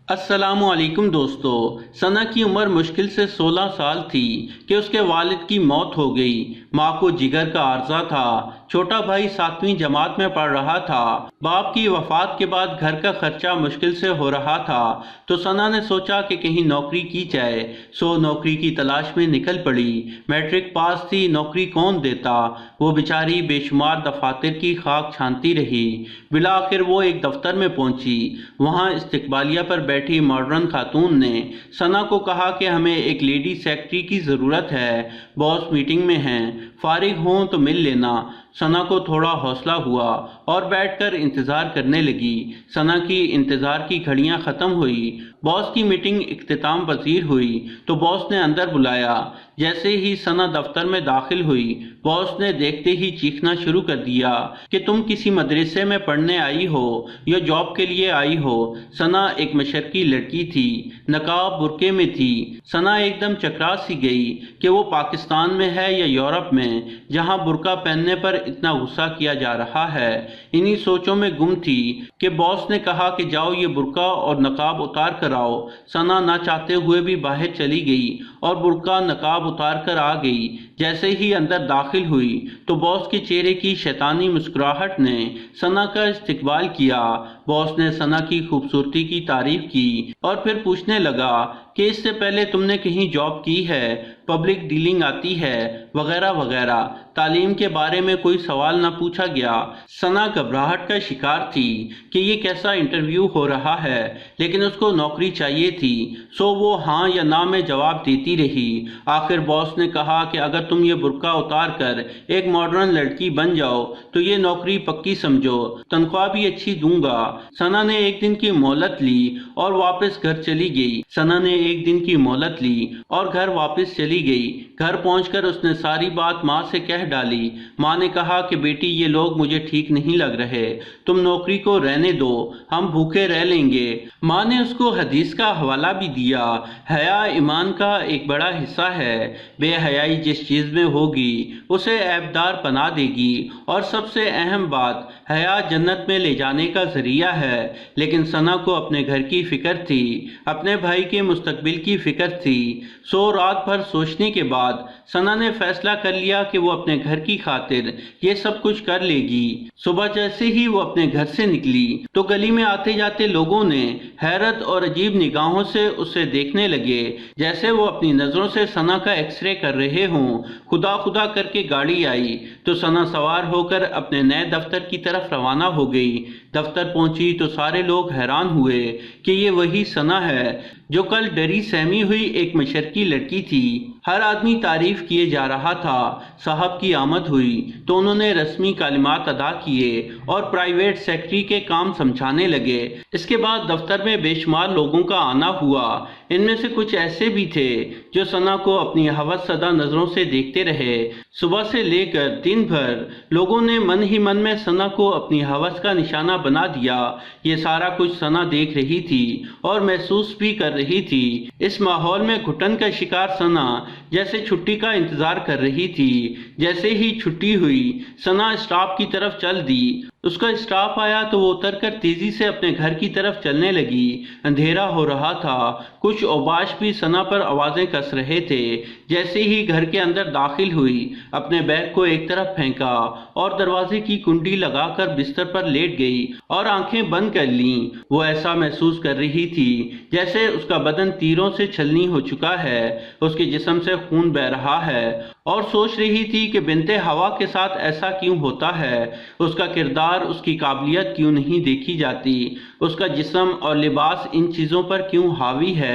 السلام علیکم دوستو۔ ثنا کی عمر مشکل سے 16 سال تھی کہ اس کے والد کی موت ہو گئی۔ ماں کو جگر کا عارضہ تھا، چھوٹا بھائی 7ویں جماعت میں پڑھ رہا تھا۔ باپ کی وفات کے بعد گھر کا خرچہ مشکل سے ہو رہا تھا، تو ثنا نے سوچا کہ کہیں نوکری کی جائے، سو نوکری کی تلاش میں نکل پڑی۔ میٹرک پاس تھی، نوکری کون دیتا؟ وہ بیچاری بے شمار دفاتر کی خاک چھانتی رہی۔ بالآخر وہ ایک دفتر میں پہنچی۔ وہاں استقبالیہ پر بیٹھی ماڈرن خاتون نے ثنا کو کہا کہ ہمیں ایک لیڈی سیکرٹری کی ضرورت ہے، باس میٹنگ میں ہیں، فارغ ہوں تو مل لینا۔ ثنا کو تھوڑا حوصلہ ہوا اور بیٹھ کر انتظار کرنے لگی۔ ثنا کی انتظار کی گھڑیاں ختم ہوئی، باس کی میٹنگ اختتام پذیر ہوئی تو باس نے اندر بلایا۔ جیسے ہی ثنا دفتر میں داخل ہوئی، باس نے دیکھتے ہی چیخنا شروع کر دیا کہ تم کسی مدرسے میں پڑھنے آئی ہو یا جاب کے لیے آئی ہو؟ ثنا ایک مشرقی لڑکی تھی، نقاب برقعے میں تھی۔ ثنا ایک دم چکرا سی گئی کہ وہ پاکستان میں ہے یا یورپ میں، جہاں برقع پہننے پر اتنا غصہ کیا جا رہا ہے۔ انہی سوچوں میں گم تھی کہ باس نے کہا کہ جاؤ یہ برقع اور نقاب اتار کر آؤ۔ ثنا نہ چاہتے ہوئے بھی باہر چلی گئی اور برقع نقاب اتار کر آ گئی۔ جیسے ہی اندر داخل ہوئی تو باس کے چہرے کی شیطانی مسکراہٹ نے ثنا کا استقبال کیا۔ باس نے ثنا کی خوبصورتی کی تعریف کی اور پھر پوچھنے لگا کہ اس سے پہلے تم نے کہیں جاب کی ہے، پبلک ڈیلنگ آتی ہے، وغیرہ وغیرہ۔ تعلیم کے بارے میں کوئی سوال نہ پوچھا گیا۔ ثنا گھبراہٹ کا شکار تھی کہ یہ کیسا انٹرویو ہو رہا ہے، لیکن اس کو نوکری چاہیے تھی، سو وہ ہاں یا نہ میں جواب دیتی رہی۔ آخر باس نے کہا کہ اگر تم یہ برقع اتار کر ایک ماڈرن لڑکی بن جاؤ تو یہ نوکری پکی سمجھو، تنخواہ بھی اچھی دوں گا۔ ثنا نے ایک دن کی مہلت لی اور واپس گھر چلی گئی۔ ثنا نے ایک دن کی مہلت لی اور گھر واپس چلی گئی۔ گھر پہنچ کر اس نے ساری بات ماں سے کہہ ڈالی۔ ماں نے کہا کہ بیٹی یہ لوگ مجھے ٹھیک نہیں لگ رہے، تم نوکری کو رہنے دو، ہم بھوکے رہ لیں گے۔ ماں نے اس کو حدیث کا حوالہ بھی دیا، حیا ایمان کا ایک بڑا حصہ ہے، بے حیائی جس چیز میں ہوگی اسے عیبدار بنا دے گی، اور سب سے اہم بات، حیا جنت میں لے جانے کا ذریعہ ہے۔ لیکن ثنا کو اپنے گھر کی فکر تھی، اپنے بھائی کے مستقبل کی فکر تھی، سو رات بھر سوچنے کے بعد ثنا نے فیصلہ کر لیا کہ وہ اپنے گھر کی خاطر یہ سب کچھ کر لے گی۔ صبح جیسے ہی وہ اپنے گھر سے نکلی تو گلی میں آتے جاتے لوگوں نے حیرت اور عجیب نگاہوں سے اسے دیکھنے لگے، جیسے وہ اپنی نظروں سے ثنا کا ایکس رے کر رہے ہوں۔ خدا خدا کر کے گاڑی آئی تو ثنا سوار ہو کر اپنے نئے دفتر کی طرف روانہ ہو گئی۔ دفتر پہنچی تو سارے لوگ حیران ہوئے کہ یہ وہی ثنا ہے جو کل ڈری سہمی ہوئی ایک مشرقی لڑکی تھی۔ ہر آدمی تعریف کیے جا رہا تھا۔ صاحب کی آمد ہوئی تو انہوں نے رسمی کلمات ادا کیے اور پرائیویٹ سیکرٹری کے کام سمجھانے لگے۔ اس کے بعد دفتر میں بے شمار لوگوں کا آنا ہوا۔ ان میں سے کچھ ایسے بھی تھے جو ثنا کو اپنی ہوس زدہ نظروں سے دیکھتے رہے۔ صبح سے لے کر دن بھر لوگوں نے من ہی من میں ثنا کو اپنی ہوس کا نشانہ بنا دیا۔ یہ سارا کچھ ثنا دیکھ رہی تھی اور محسوس بھی کر رہی تھی۔ اس ماحول میں گھٹن کا شکار ثنا جیسے چھٹی کا انتظار کر رہی تھی۔ جیسے ہی چھٹی ہوئی ثنا اسٹاپ کی طرف چل دی۔ اس کا اسٹاف آیا تو وہ اتر کر تیزی سے اپنے گھر کی طرف چلنے لگی۔ اندھیرا ہو رہا تھا، کچھ اوباش بھی ثنا پر آوازیں کس رہے تھے۔ جیسے ہی گھر کے اندر داخل ہوئی اپنے بیگ کو ایک طرف پھینکا اور دروازے کی کنڈی لگا کر بستر پر لیٹ گئی اور آنکھیں بند کر لیں۔ وہ ایسا محسوس کر رہی تھی جیسے اس کا بدن تیروں سے چھلنی ہو چکا ہے، اس کے جسم سے خون بہہ رہا ہے، اور سوچ رہی تھی کہ بنت ہوا کے ساتھ ایسا کیوں ہوتا ہے، اس کا کردار، اس کی قابلیت کیوں نہیں دیکھی جاتی، اس کا جسم اور لباس ان چیزوں پر کیوں حاوی ہے۔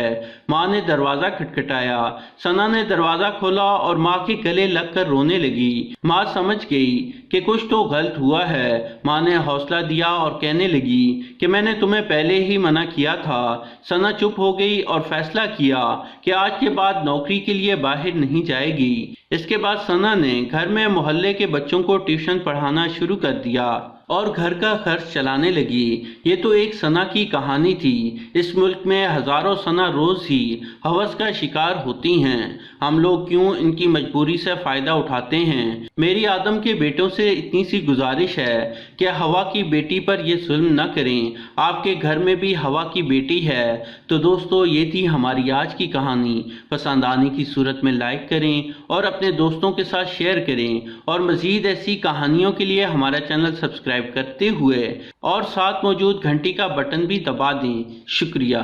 ماں نے دروازہ کھٹکھٹایا۔ ثنا نے دروازہ کھولا اور ماں کے گلے لگ کر رونے لگی۔ ماں سمجھ گئی کہ کچھ تو غلط ہوا ہے۔ ماں نے حوصلہ دیا اور کہنے لگی کہ میں نے تمہیں پہلے ہی منع کیا تھا۔ ثنا چپ ہو گئی اور فیصلہ کیا کہ آج کے بعد نوکری کے لیے باہر نہیں جائے گی۔ اس کے بعد ثنا نے گھر میں محلے کے بچوں کو ٹیوشن پڑھانا شروع کر دیا اور گھر کا خرچ چلانے لگی۔ یہ تو ایک ثنا کی کہانی تھی۔ اس ملک میں ہزاروں ثنا روز ہی ہوس کا شکار ہوتی ہیں۔ ہم لوگ کیوں ان کی مجبوری سے فائدہ اٹھاتے ہیں؟ میری آدم کے بیٹوں سے اتنی سی گزارش ہے کہ ہوا کی بیٹی پر یہ ظلم نہ کریں۔ آپ کے گھر میں بھی ہوا کی بیٹی ہے۔ تو دوستو، یہ تھی ہماری آج کی کہانی۔ پسند آنے کی صورت میں لائک کریں اور اپنے دوستوں کے ساتھ شیئر کریں، اور مزید ایسی کہانیوں کے لیے ہمارا چینل سبسکرائب کرتے ہوئے اور ساتھ موجود گھنٹی کا بٹن بھی دبا دیں۔ شکریہ۔